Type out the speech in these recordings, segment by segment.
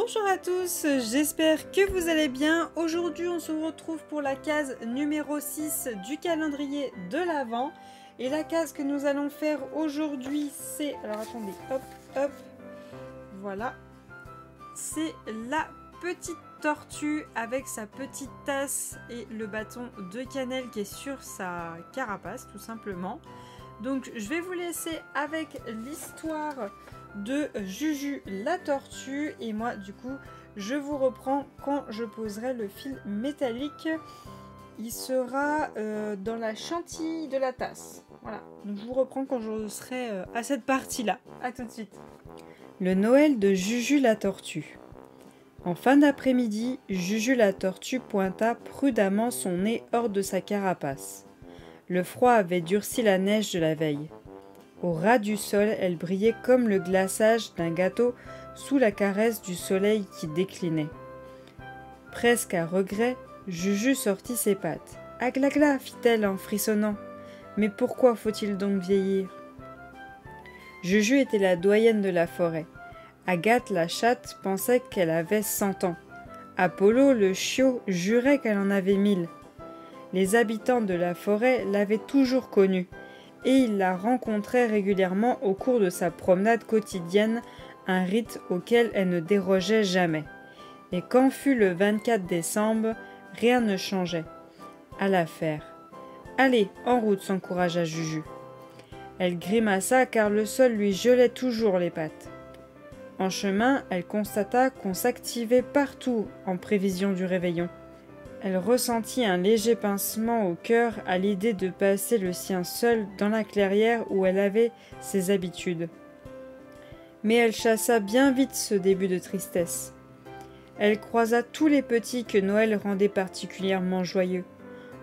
Bonjour à tous, j'espère que vous allez bien. Aujourd'hui on se retrouve pour la case numéro 6 du calendrier de l'Avent. Et la case que nous allons faire aujourd'hui c'est... Alors attendez, hop, hop, voilà. C'est la petite tortue avec sa petite tasse et le bâton de cannelle qui est sur sa carapace tout simplement. Donc je vais vous laisser avec l'histoire de Juju la tortue et moi du coup je vous reprends quand je poserai le fil métallique. Il sera dans la chantilly de la tasse. Voilà, donc je vous reprends quand je serai à cette partie là. A tout de suite. Le Noël de Juju la tortue. En fin d'après-midi, Juju la tortue pointa prudemment son nez hors de sa carapace. Le froid avait durci la neige de la veille. Au ras du sol, elle brillait comme le glaçage d'un gâteau sous la caresse du soleil qui déclinait. Presque à regret, Juju sortit ses pattes. « Aglagla » fit-elle en frissonnant. « Mais pourquoi faut-il donc vieillir ?» Juju était la doyenne de la forêt. Agathe la chatte pensait qu'elle avait 100 ans. Apollo le chiot jurait qu'elle en avait 1000. Les habitants de la forêt l'avaient toujours connue, et ils la rencontraient régulièrement au cours de sa promenade quotidienne, un rite auquel elle ne dérogeait jamais. Et quand fut le 24 décembre, rien ne changeait. À la faire. « Allez, en route !» s'encouragea Juju. Elle grimaça car le sol lui gelait toujours les pattes. En chemin, elle constata qu'on s'activait partout en prévision du réveillon. Elle ressentit un léger pincement au cœur à l'idée de passer le sien seule dans la clairière où elle avait ses habitudes. Mais elle chassa bien vite ce début de tristesse. Elle croisa tous les petits que Noël rendait particulièrement joyeux.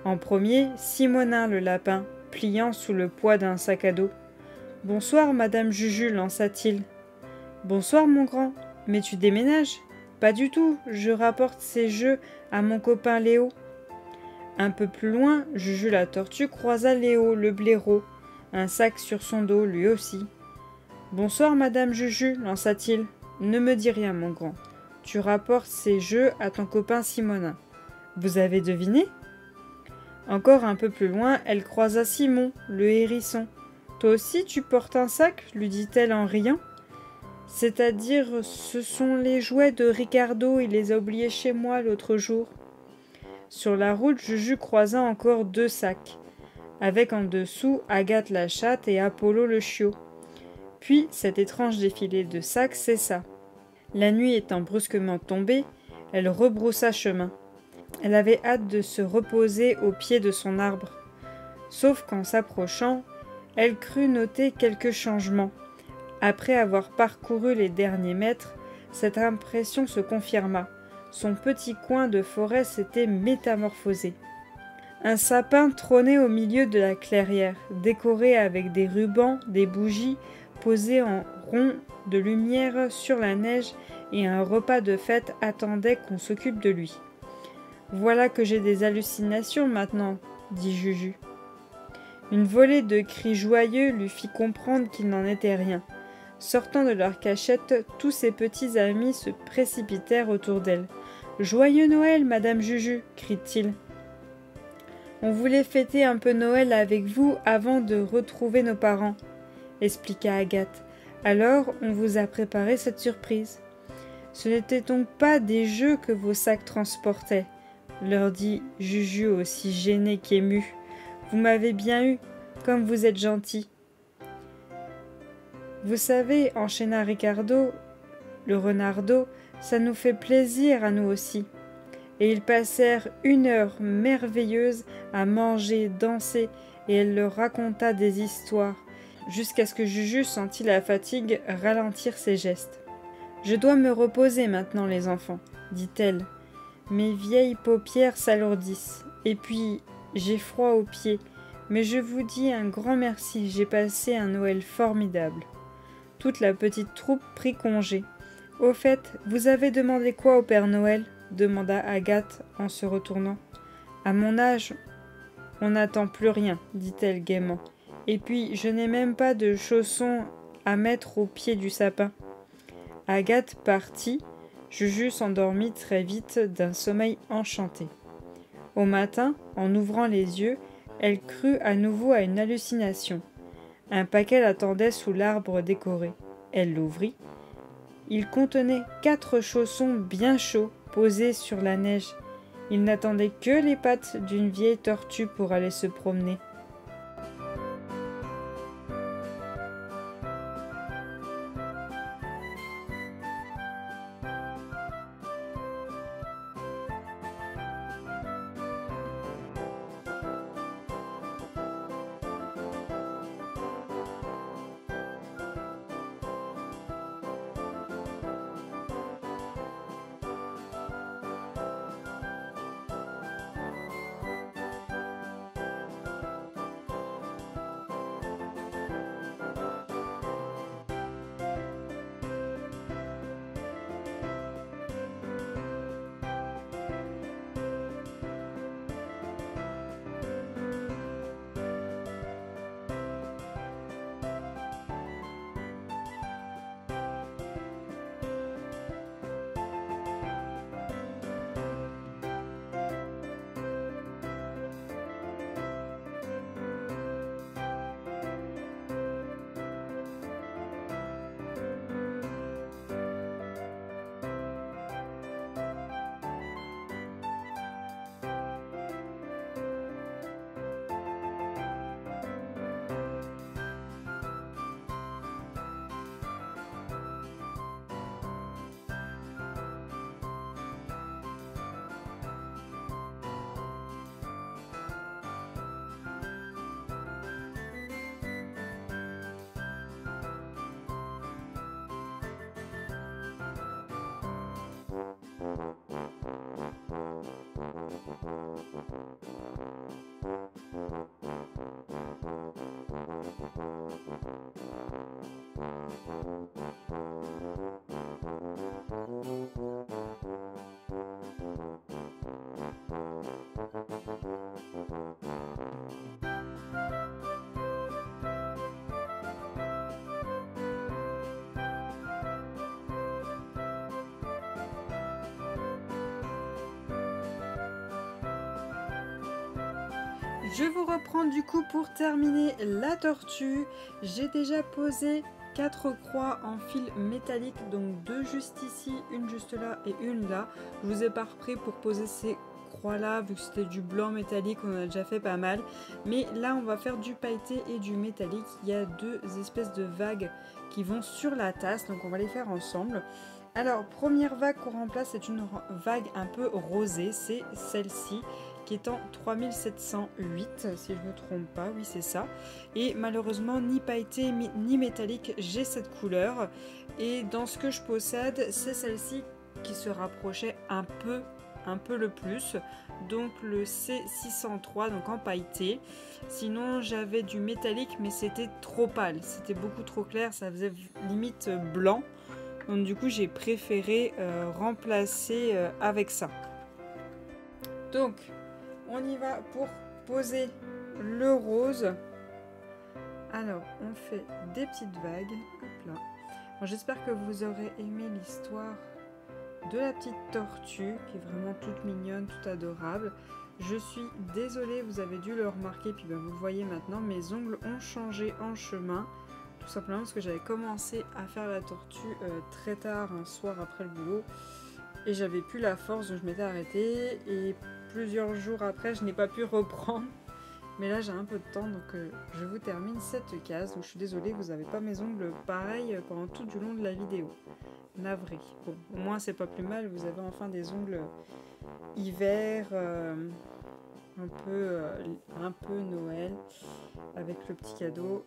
En premier, Simonin le lapin, pliant sous le poids d'un sac à dos. « Bonsoir, Madame Juju, lança-t-il. »« Bonsoir, mon grand. Mais tu déménages ?»« Pas du tout, je rapporte ces jeux à mon copain Léo. » Un peu plus loin, Juju la tortue croisa Léo le blaireau, un sac sur son dos lui aussi. « Bonsoir, Madame Juju, lança-t-il. Ne me dis rien, mon grand. Tu rapportes ces jeux à ton copain Simonin. Vous avez deviné ?» Encore un peu plus loin, elle croisa Simon, le hérisson. « Toi aussi, tu portes un sac ?» lui dit-elle en riant. « C'est-à-dire, ce sont les jouets de Ricardo, il les a oubliés chez moi l'autre jour. » Sur la route, Juju croisa encore 2 sacs, avec en dessous Agathe la chatte et Apollo le chiot. Puis cet étrange défilé de sacs cessa. La nuit étant brusquement tombée, elle rebroussa chemin. Elle avait hâte de se reposer au pied de son arbre. Sauf qu'en s'approchant, elle crut noter quelques changements. Après avoir parcouru les derniers mètres, cette impression se confirma. Son petit coin de forêt s'était métamorphosé. Un sapin trônait au milieu de la clairière, décoré avec des rubans, des bougies, posées en rond de lumière sur la neige, et un repas de fête attendait qu'on s'occupe de lui. « Voilà que j'ai des hallucinations maintenant, » dit Juju. Une volée de cris joyeux lui fit comprendre qu'il n'en était rien. Sortant de leur cachette, tous ses petits amis se précipitèrent autour d'elle. « Joyeux Noël, Madame Juju !» crient-ils. « On voulait fêter un peu Noël avec vous avant de retrouver nos parents, » expliqua Agathe. « Alors, on vous a préparé cette surprise. »« Ce n'était donc pas des jeux que vos sacs transportaient, » leur dit Juju aussi gêné qu'ému. « Vous m'avez bien eu, comme vous êtes gentil. » « Vous savez, enchaîna Ricardo, le renardeau, ça nous fait plaisir à nous aussi. » Et ils passèrent 1 heure merveilleuse à manger, danser, et elle leur raconta des histoires, jusqu'à ce que Juju sentit la fatigue ralentir ses gestes. « Je dois me reposer maintenant, les enfants, » dit-elle. « Mes vieilles paupières s'alourdissent, et puis j'ai froid aux pieds, mais je vous dis un grand merci, j'ai passé un Noël formidable. » Toute la petite troupe prit congé. « Au fait, vous avez demandé quoi au Père Noël ?» demanda Agathe en se retournant. « À mon âge, on n'attend plus rien, dit-elle gaiement. Et puis, je n'ai même pas de chaussons à mettre au pied du sapin. » Agathe partit. Juju s'endormit très vite d'un sommeil enchanté. Au matin, en ouvrant les yeux, elle crut à nouveau à une hallucination. Un paquet l'attendait sous l'arbre décoré. Elle l'ouvrit. Il contenait 4 chaussons bien chauds posés sur la neige. Il n'attendait que les pattes d'une vieille tortue pour aller se promener. Je vous reprends du coup pour terminer la tortue. J'ai déjà posé 4 croix en fil métallique, donc 2 juste ici, une juste là et une là. Je vous ai pas repris pour poser ces croix là, vu que c'était du blanc métallique, on en a déjà fait pas mal. Mais là on va faire du pailleté et du métallique. Il y a 2 espèces de vagues qui vont sur la tasse, donc on va les faire ensemble. Alors, première vague qu'on remplace, c'est une vague un peu rosée, c'est celle-ci, qui est en 3708, si je ne me trompe pas, oui c'est ça. Et malheureusement, ni pailleté ni métallique, j'ai cette couleur. Et dans ce que je possède, c'est celle-ci qui se rapprochait un peu le plus. Donc le C603, donc en pailleté. Sinon, j'avais du métallique, mais c'était trop pâle, c'était beaucoup trop clair, ça faisait limite blanc. Donc du coup, j'ai préféré remplacer avec ça. Donc, on y va pour poser le rose. Alors, on fait des petites vagues. Hop là. Bon, j'espère que vous aurez aimé l'histoire de la petite tortue, qui est vraiment toute mignonne, toute adorable. Je suis désolée, vous avez dû le remarquer, puis ben, vous le voyez maintenant, mes ongles ont changé en chemin. Tout simplement parce que j'avais commencé à faire la tortue très tard, un soir après le boulot. Et j'avais plus la force, donc je m'étais arrêtée. Et plusieurs jours après, je n'ai pas pu reprendre. Mais là, j'ai un peu de temps, donc je vous termine cette case. Donc je suis désolée, vous n'avez pas mes ongles pareils pendant tout du long de la vidéo. Navré. Bon, au moins, c'est pas plus mal. Vous avez enfin des ongles hiver, un peu Noël, avec le petit cadeau.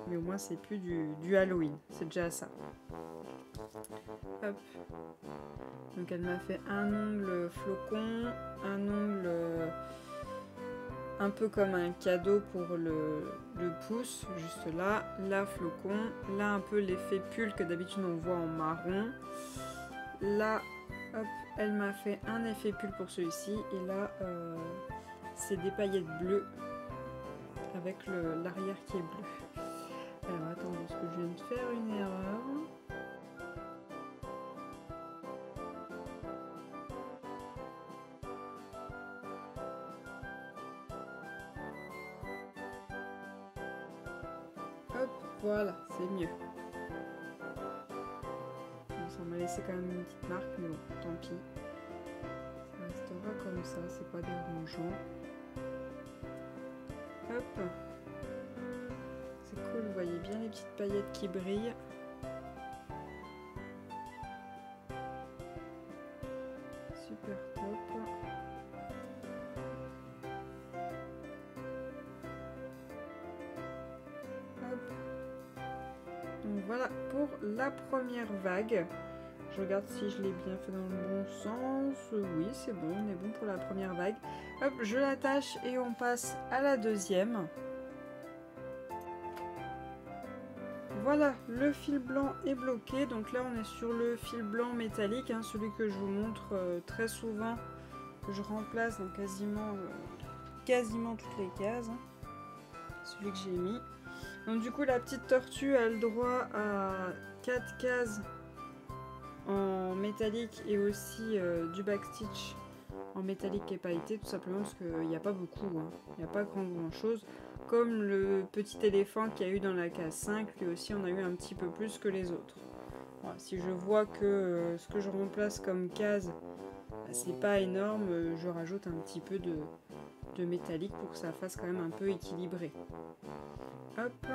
Mais au moins, c'est plus du Halloween. C'est déjà ça. Hop. Donc elle m'a fait un ongle flocon, un ongle un peu comme un cadeau pour le pouce, juste là, là flocon, là un peu l'effet pull que d'habitude on voit en marron. Là, hop, elle m'a fait un effet pull pour celui-ci, et là c'est des paillettes bleues avec l'arrière qui est bleu. Alors attendez, parce que je viens de faire une erreur. Voilà, c'est mieux. Bon, ça m'a laissé quand même une petite marque, mais bon, tant pis. Ça restera comme ça, c'est pas dérangeant. Hop. C'est cool, vous voyez bien les petites paillettes qui brillent. Super top. Hop. Donc voilà pour la première vague. Je regarde si je l'ai bien fait dans le bon sens. Oui, c'est bon, on est bon pour la première vague. Hop, je l'attache et on passe à la deuxième. Voilà, le fil blanc est bloqué. Donc là, on est sur le fil blanc métallique, hein, celui que je vous montre très souvent, que je remplace dans quasiment toutes les cases. Hein. Celui que j'ai mis. Donc du coup, la petite tortue a le droit à 4 cases en métallique et aussi du backstitch en métallique et pailleté, tout simplement parce qu'il n'y a pas beaucoup, hein. Il n'y a pas grand chose. Comme le petit éléphant qu'il y a eu dans la case 5, lui aussi on a eu un petit peu plus que les autres. Voilà, si je vois que ce que je remplace comme case, c'est pas énorme, je rajoute un petit peu de métallique pour que ça fasse quand même un peu équilibré. Hop.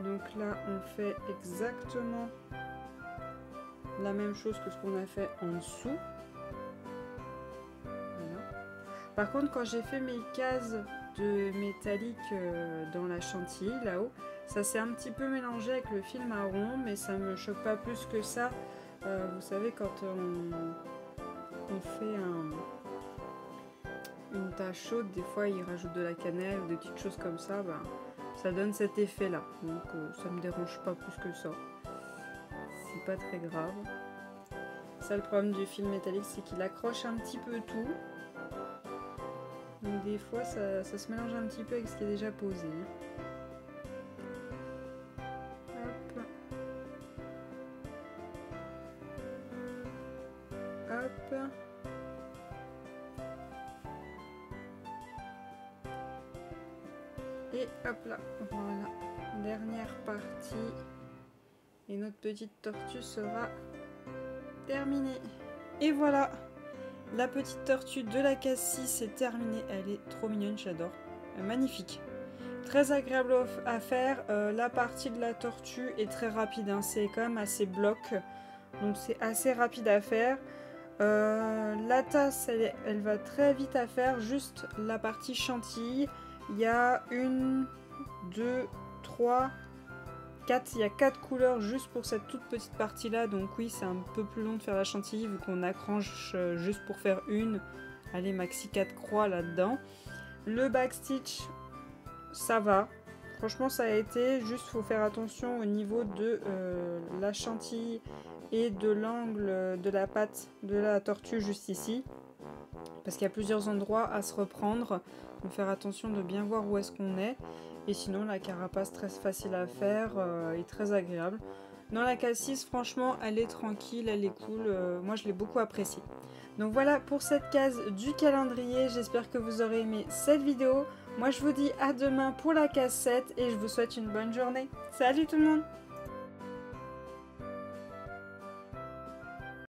Donc là, on fait exactement la même chose que ce qu'on a fait en dessous. Voilà. Par contre, quand j'ai fait mes cases de métallique dans la chantilly, là-haut, ça s'est un petit peu mélangé avec le fil marron, mais ça me choque pas plus que ça. Vous savez, quand on fait une tache chaude, des fois, ils rajoutent de la cannelle ou des petites choses comme ça, bah, ça donne cet effet là, donc ça me dérange pas plus que ça, c'est pas très grave. Ça, le problème du fil métallique, c'est qu'il accroche un petit peu tout, donc des fois ça se mélange un petit peu avec ce qui est déjà posé. Hop. Hop. Et hop là, voilà, dernière partie. Et notre petite tortue sera terminée. Et voilà, la petite tortue de la case 6 est terminée. Elle est trop mignonne, j'adore. Magnifique. Très agréable à faire. La partie de la tortue est très rapide, hein. C'est quand même assez bloc. Donc c'est assez rapide à faire. La tasse, elle va très vite à faire. Juste la partie chantilly. Il y a 1, 2, 3, 4. Il y a 4 couleurs juste pour cette toute petite partie là. Donc oui, c'est un peu plus long de faire la chantilly vu qu'on accroche juste pour faire une. Allez, maxi 4 croix là-dedans. Le backstitch, ça va. Franchement, ça a été. Juste, faut faire attention au niveau de la chantilly et de l'angle de la patte de la tortue juste ici. Parce qu'il y a plusieurs endroits à se reprendre. Donc faire attention de bien voir où est-ce qu'on est. Et sinon, la carapace, très facile à faire et très agréable. Dans la case 6, franchement, elle est tranquille, elle est cool. Moi, je l'ai beaucoup appréciée. Donc voilà pour cette case du calendrier. J'espère que vous aurez aimé cette vidéo. Moi, je vous dis à demain pour la case 7 et je vous souhaite une bonne journée. Salut tout le monde!